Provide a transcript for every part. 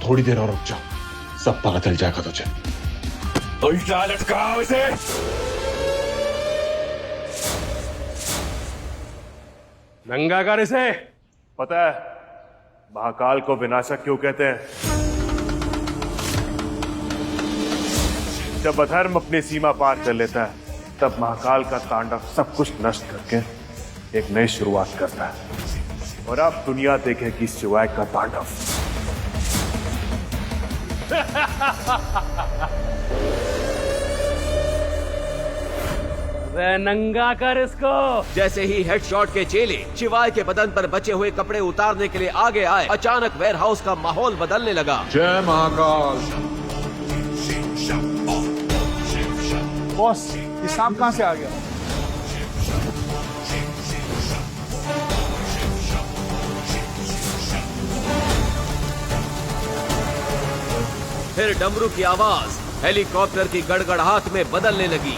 थोड़ी देर और रुक जा, सब पता चल जाएगा तुझे। उल्टा लटकाओ इसे। नंगा कर इसे। पता है महाकाल को विनाशक क्यों कहते हैं? जब अधर्म अपनी सीमा पार कर लेता है तब महाकाल का तांडव सब कुछ नष्ट करके एक नई शुरुआत करता है। और अब दुनिया देखेगी शिवाय का तांडव। वे नंगा कर इसको। जैसे ही हेडशॉट के चेले शिवाय के बदन पर बचे हुए कपड़े उतारने के लिए आगे आए, अचानक वेयरहाउस का माहौल बदलने लगा। जय महाकाल। बॉस, ये सांप कहाँ से आ गया? फिर डमरू की आवाज हेलीकॉप्टर की गड़गड़ाहट में बदलने लगी।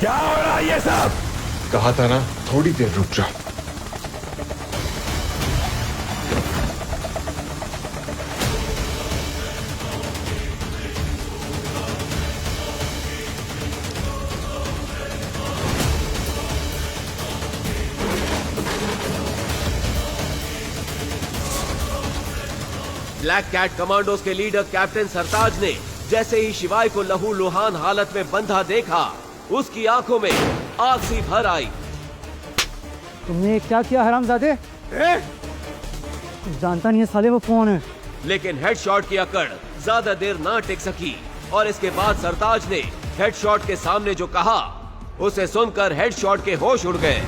क्या हो रहा है ये सब? कहा था ना, थोड़ी देर रुक जा। ब्लैक कैट कमांडोज के लीडर कैप्टन सरताज ने जैसे ही शिवाय को लहूलुहान हालत में बंधा देखा, उसकी आंखों में आग सी भर आई। तुमने क्या किया हरामजादे? जानता नहीं है साले वो कौन है। लेकिन हेडशॉट की अकड़ ज्यादा देर ना टिक सकी और इसके बाद सरताज ने हेडशॉट के सामने जो कहा, उसे सुनकर हेडशॉट के होश उड़ गए।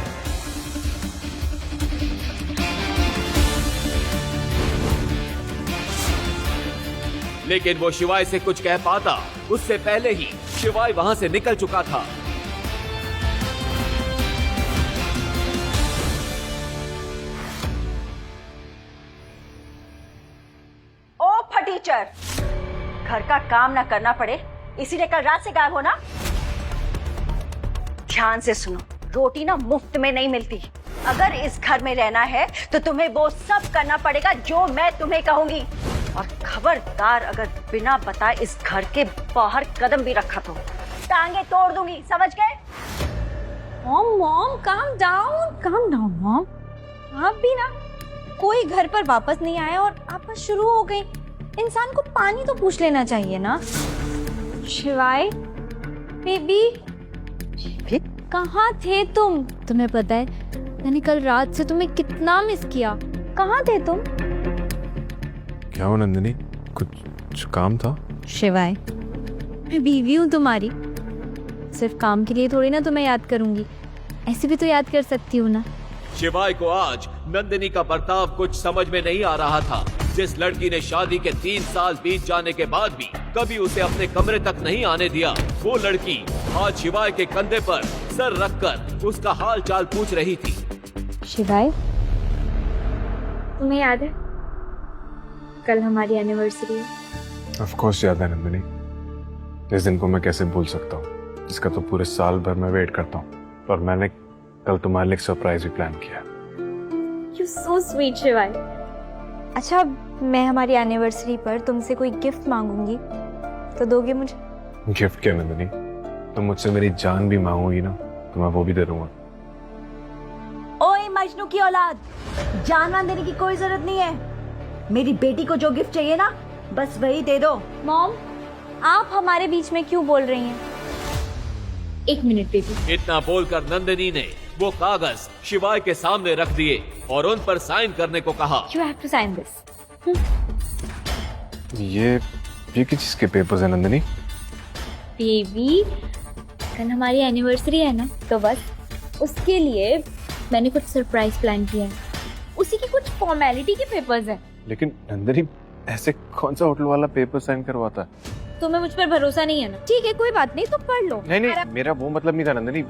लेकिन वो शिवाय से कुछ कह पाता उससे पहले ही शिवाय वहां से निकल चुका था। ओ फटीचर, घर का काम ना करना पड़े इसीलिए कल रात से गायब हो ना? ध्यान से सुनो, रोटी ना मुफ्त में नहीं मिलती। अगर इस घर में रहना है तो तुम्हें वो सब करना पड़ेगा जो मैं तुम्हें कहूंगी। और खबरदार अगर बिना बताए इस घर के बाहर कदम भी रखा तो टांगे तोड़ दूंगी, समझ गए? Mom calm down mom. आप भी ना, कोई घर पर वापस नहीं आया और आपस शुरू हो गई। इंसान को पानी तो पूछ लेना चाहिए ना। शिवाय बेबी, कहाँ थे तुम? तुम्हें पता है मैंने कल रात से तुम्हें कितना मिस किया। कहाँ थे तुम? क्या हो नंदिनी, कुछ काम था? शिवाय, मैं बीवी हूँ तुम्हारी, सिर्फ काम के लिए थोड़ी ना तुम्हें याद करूंगी, ऐसे भी तो याद कर सकती हूँ ना। शिवाय को आज नंदिनी का बर्ताव कुछ समझ में नहीं आ रहा था। जिस लड़की ने शादी के 3 साल बीत जाने के बाद भी कभी उसे अपने कमरे तक नहीं आने दिया, वो लड़की आज शिवाय के कंधे पर सर रखकर उसका हाल चाल पूछ रही थी। शिवाय, तुम्हें याद है कल हमारी एनिवर्सरी है? ऑफ कोर्स याद है नंदिनी। इस दिन को मैं कैसे भूल सकता हूँ, इसका तो पूरे साल भर मैं वेट करता हूँ। और मैंने कल तुम्हारे लिए एक सरप्राइज भी प्लान किया। यू सो स्वीट शिवाय। अच्छा, मैं हमारी एनिवर्सरी पर तुमसे कोई गिफ्ट मांगूंगी तो दोगे मुझे? गिफ्ट क्या नंदिनी, तुम मुझसे मेरी जान भी मांगोगी ना तो मैं वो भी दे दूंगा। ओए मजनू की औलाद, जान वान देने की कोई जरूरत नहीं है। मेरी बेटी को जो गिफ्ट चाहिए ना, बस वही दे दो। मॉम, आप हमारे बीच में क्यों बोल रही हैं? एक मिनट बेबी। इतना बोलकर नंदिनी ने वो कागज शिवाय के सामने रख दिए और उन पर साइन करने को कहा। You have to sign this. ये किस चीज के पेपर्स है नंदिनी? बेबी, कल हमारी एनिवर्सरी है ना, तो बस उसके लिए मैंने कुछ सरप्राइज प्लान किया है। उसी की कुछ फॉर्मेलिटी के पेपर्स हैं। लेकिन नंदिनी, ऐसे कौन सा होटल वाला पेपर साइन करवाता है? तुम्हें मुझ पर भरोसा नहीं है ना? ठीक है, कोई बात नहीं, तुम पढ़ लो। नहीं, मेरा वो मतलब नहीं था नंदिनी।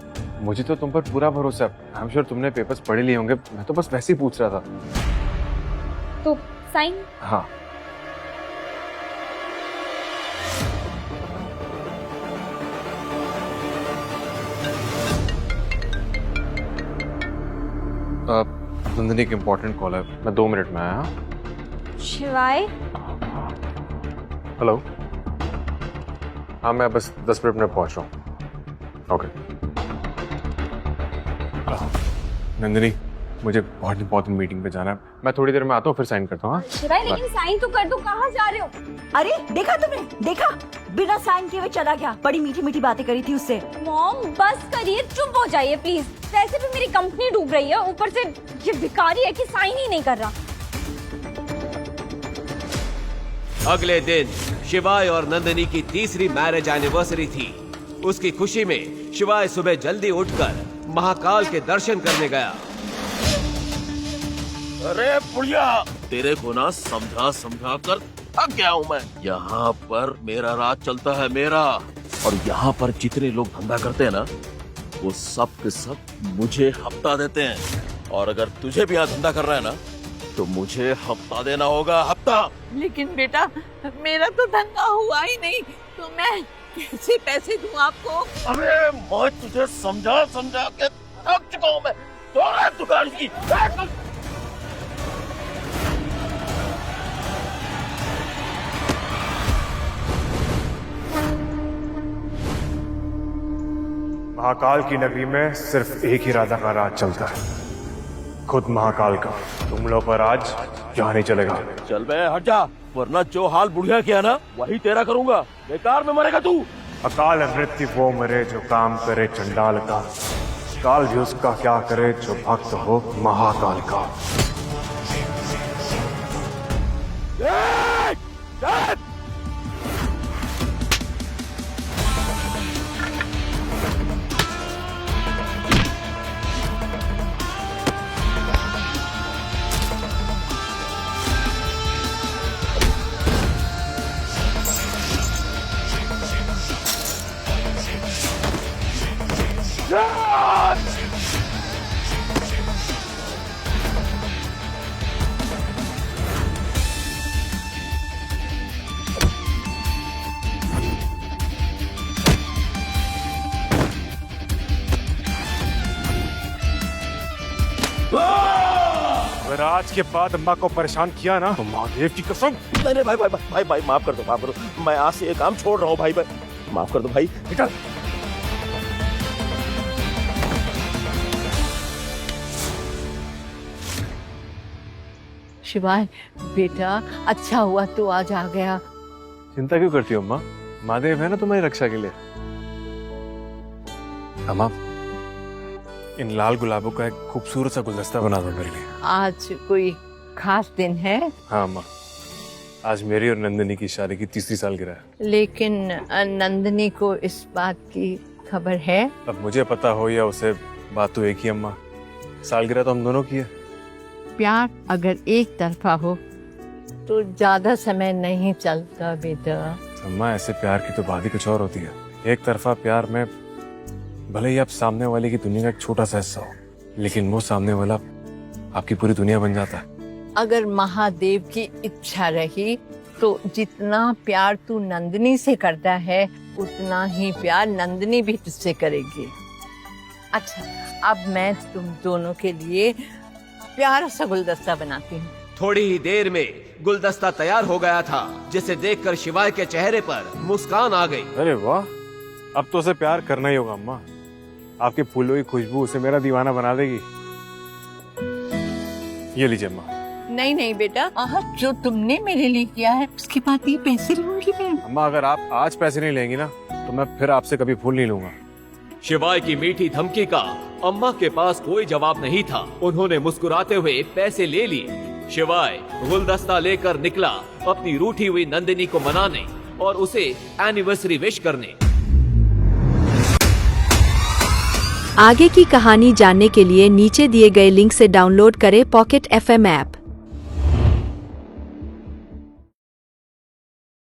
मुझे तो तुम पर पूरा भरोसा है। आई एम श्योर तुमने पेपर्स पढ़ लिए होंगे। मैं तो बस वैसे ही पूछ रहा था। तो साइन? हाँ। नंदिनी, एक इम्पोर्टेंट कॉल है, मैं 2 मिनट में आया। शिवाय, हेलो। हाँ, मैं बस 10 मिनट में पहुंच रहा हूँ। ओके। नंदिनी, मुझे बहुत इंपॉर्टेंट मीटिंग पे जाना है। मैं थोड़ी देर में आता हूँ, फिर साइन करता हूँ। हाँ शिवाय, लेकिन साइन तो कर दो। कहाँ जा रहे हो? अरे देखा तुमने, देखा बिना साइन किए हुए चला गया। बड़ी मीठी मीठी बातें करी थी उससे। मॉम बस करिए, चुप हो जाइए प्लीज। वैसे भी मेरी कंपनी डूब रही है, ऊपर से ये भिखारी है कि साइन ही नहीं कर रहा। अगले दिन शिवाय और नंदिनी की तीसरी मैरिज एनिवर्सरी थी। उसकी खुशी में शिवाय सुबह जल्दी उठकर महाकाल के दर्शन करने गया। अरे बुढ़िया, तेरे को ना समझा समझा कर थक गया हूँ मैं। यहाँ पर मेरा राज चलता है मेरा, और यहाँ पर जितने लोग धंधा करते हैं ना, वो सब के सब मुझे हफ्ता देते हैं। और अगर तुझे भी यहाँ धंधा कर रहा है ना, तो मुझे हफ्ता देना होगा, हफ्ता। लेकिन बेटा, मेरा तो धंधा हुआ ही नहीं, तो मैं कैसे पैसे दूं आपको? अरे मैं तुझे समझा समझा के थक चुका हूँ मैं। तोड़ दुकान की। महाकाल की नगरी में सिर्फ एक ही राजा का राज चलता है, खुद महाकाल का। तुम लोग का राज यहाँ नहीं चलेगा। चल बे हट जा, वरना जो हाल बुढ़िया किया ना, वही तेरा करूंगा। बेकार में मरेगा तू। अकाल मृत्यु वो मरे जो काम करे चंडाल का, काल भी उसका क्या करे जो भक्त हो महाकाल का। अगर आज के बाद अम्मा को परेशान किया ना, तो महादेव की कसम। नहीं भाई भाई भाई भाई माफ कर दो, माफ कर दो। मैं आज से ये काम छोड़ रहा हूँ भाई। माफ कर दो भाई। निकल। शिवाय बेटा, अच्छा हुआ तू आज आ गया। चिंता क्यों करती हो अम्मा? महादेव है ना तुम्हारी रक्षा के लिए। अम्मा, इन लाल गुलाबों का एक खूबसूरत सा गुलदस्ता बना दो मेरे लिए। आज कोई खास दिन है? हाँ अम्मा, आज मेरी और नंदिनी की शादी की 3री सालगिरह है। लेकिन नंदिनी को इस बात की खबर है? अब मुझे पता हो या उसे, बात तो एक ही अम्मा। सालगिरह तो हम दोनों की है। प्यार अगर एक तरफा हो तो ज्यादा समय नहीं चलता बेटा। अम्मा, ऐसे प्यार की तो बात ही कुछ और होती है। एक तरफा प्यार में भले ही आप सामने वाले की दुनिया का एक छोटा सा हिस्सा हो, लेकिन वो सामने वाला आपकी पूरी दुनिया बन जाता है। अगर महादेव की इच्छा रही तो जितना प्यार तू नंदिनी से करता है, उतना ही प्यार नंदिनी भी तुझसे करेगी। अच्छा, अब मैं तुम दोनों के लिए प्यारा सा गुलदस्ता बनाती हूँ। थोड़ी ही देर में गुलदस्ता तैयार हो गया था, जिसे देखकर शिवाय के चेहरे पर मुस्कान आ गई। अरे वाह, अब तो उसे प्यार करना ही होगा अम्मा। आपके फूलों की खुशबू उसे मेरा दीवाना बना देगी। ये लीजिए अम्मा। नहीं नहीं बेटा, जो तुमने मेरे लिए किया है उसके बाद ये पैसे लूंगी मैं। अम्मा, अगर आप आज पैसे नहीं लेंगी ना, तो मैं फिर आपसे कभी फूल नहीं लूंगा। शिवाय की मीठी धमकी का अम्मा के पास कोई जवाब नहीं था। उन्होंने मुस्कुराते हुए पैसे ले लिए। शिवाय गुलदस्ता लेकर निकला अपनी रूठी हुई नंदिनी को मनाने और उसे एनिवर्सरी विश करने। आगे की कहानी जानने के लिए नीचे दिए गए लिंक से डाउनलोड करें पॉकेट FM ऐप।